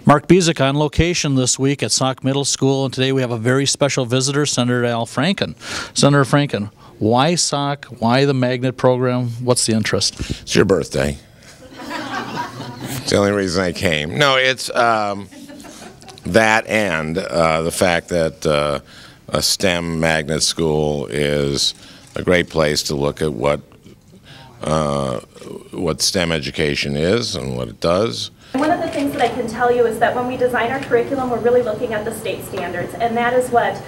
Mark Bezek on location this week at Salk Middle School, and today we have a very special visitor, Senator Al Franken. Senator Franken, why Salk? Why the magnet program? What's the interest? It's your birthday. It's the only reason I came. No, it's that and the fact that a STEM magnet school is a great place to look at what STEM education is and what it does. One of the things that I can tell you is that when we design our curriculum, we're really looking at the state standards, and that is what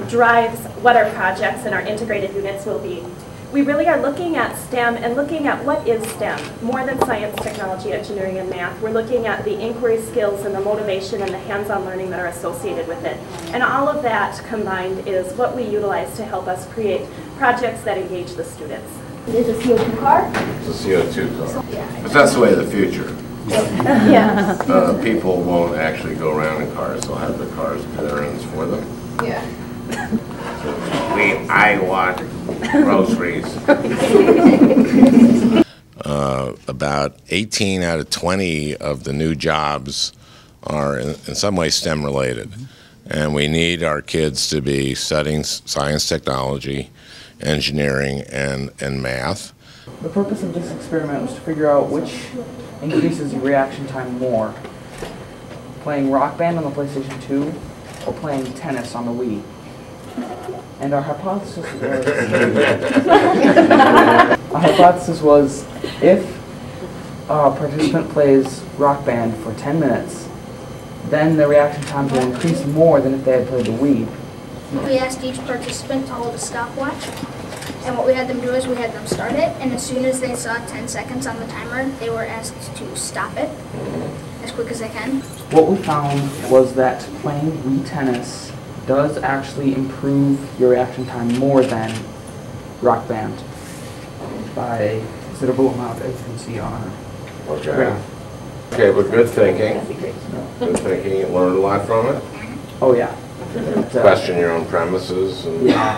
drives what our projects and our integrated units will be. We really are looking at STEM and looking at what is STEM, more than science, technology, engineering, and math. We're looking at the inquiry skills and the motivation and the hands-on learning that are associated with it. And all of that combined is what we utilize to help us create projects that engage the students. Is a CO2 car? It's a CO2 car. But that's the way of the future. Yeah. People won't actually go around in cars. They'll have the cars do errands for them. Yeah. I want groceries. About 18 out of 20 of the new jobs are in some way STEM related. And we need our kids to be studying science, technology, engineering, and math. The purpose of this experiment was to figure out which increases your reaction time more. Playing Rock Band on the PlayStation 2 or playing tennis on the Wii. And our hypothesis was if a participant plays Rock Band for 10 minutes, then the reaction times will increase more than if they had played the Wii. We asked each participant to hold a stopwatch, and what we had them do is we had them start it, and as soon as they saw 10 seconds on the timer, they were asked to stop it as quick as they can. What we found was that playing Wii tennis does actually improve your reaction time more than Rock Band by a considerable amount, as you can see on our graph. Okay, but good thinking. Good thinking. You learned a lot from it. Oh yeah. Question your own premises. And Yeah.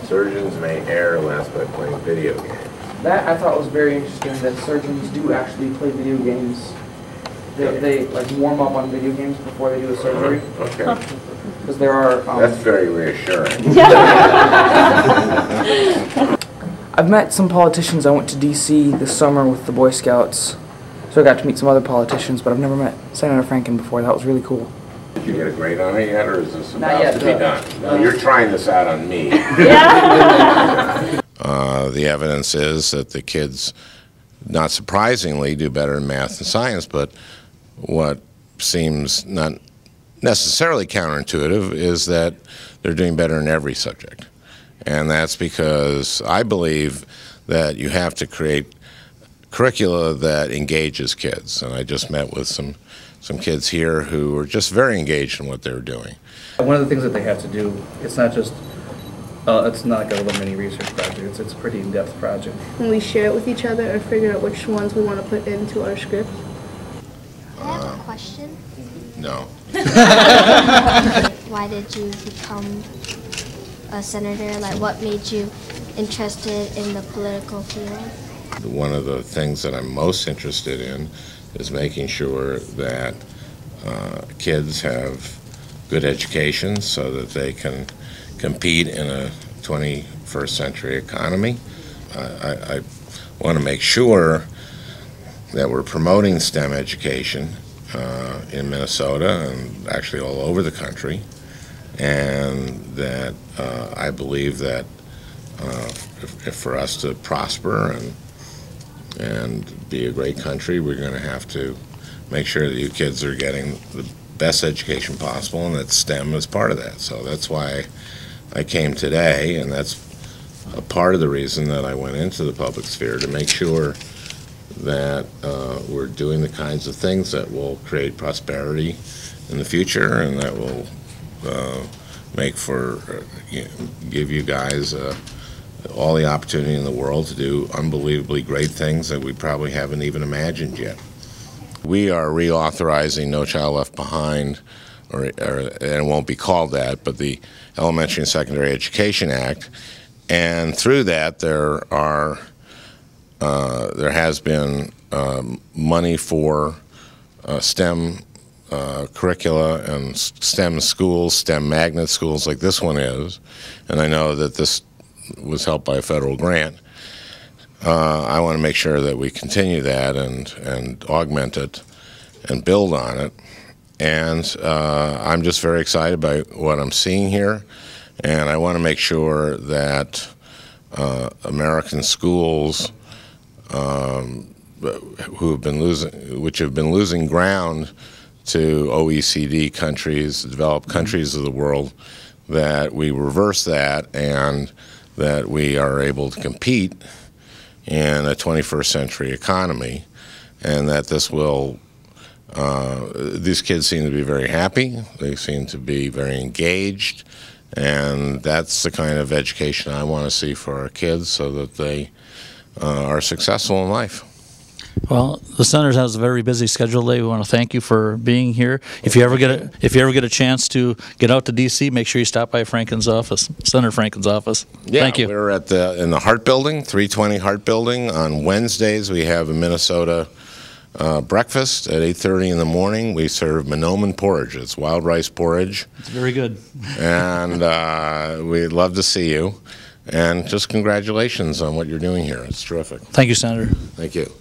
surgeons may err less by playing video games. That I thought was very interesting, that surgeons do actually play video games. They like warm up on video games before they do a surgery. Okay. Because there are... That's very reassuring. I've met some politicians. I went to D.C. this summer with the Boy Scouts, so I got to meet some other politicians, but I've never met Senator Franken before. That was really cool. Did you get a grade on it yet, or is this Not about yet, to be done? No, you're trying this out on me. The evidence is that the kids, not surprisingly, do better in math and science, but what seems not necessarily counterintuitive is that they're doing better in every subject. And that's because I believe that you have to create curricula that engages kids. And I just met with some kids here who were just very engaged in what they were doing. One of the things that they have to do, it's not just, it's not like a little mini research project, it's a pretty in-depth project. When we share it with each other and figure out which ones we want to put into our script. I have a question. No. Why did you become a senator? Like, what made you interested in the political field? One of the things that I'm most interested in is making sure that kids have good education so that they can compete in a 21st century economy. I want to make sure that we're promoting STEM education in Minnesota and actually all over the country, and that I believe that if for us to prosper and be a great country, we're going to have to make sure that you kids are getting the best education possible, and that STEM is part of that. So that's why I came today, and that's a part of the reason that I went into the public sphere, to make sure that we're doing the kinds of things that will create prosperity in the future, and that will make for, give you guys all the opportunity in the world to do unbelievably great things that we probably haven't even imagined yet. We are reauthorizing No Child Left Behind, and it won't be called that, but the Elementary and Secondary Education Act, and through that there has been money for STEM curricula and STEM schools, STEM magnet schools like this one is, and I know that this was helped by a federal grant. I want to make sure that we continue that and augment it and build on it. And I'm just very excited about what I'm seeing here, and I want to make sure that American schools which have been losing ground to OECD countries, developed countries of the world, that we reverse that and that we are able to compete in a 21st century economy, and that this will, these kids seem to be very happy, they seem to be very engaged, and that's the kind of education I want to see for our kids so that they are successful in life. Well, the center has a very busy schedule today. We want to thank you for being here. If you ever get a chance to get out to DC, make sure you stop by Franken's office, Senator Franken's office. Yeah, thank you. We're in the Hart Building, 320 Hart Building. On Wednesdays, we have a Minnesota breakfast at 8:30 in the morning. We serve Monoman porridge. It's wild rice porridge. It's very good. And we'd love to see you. And just congratulations on what you're doing here. It's terrific. Thank you, Senator. Thank you.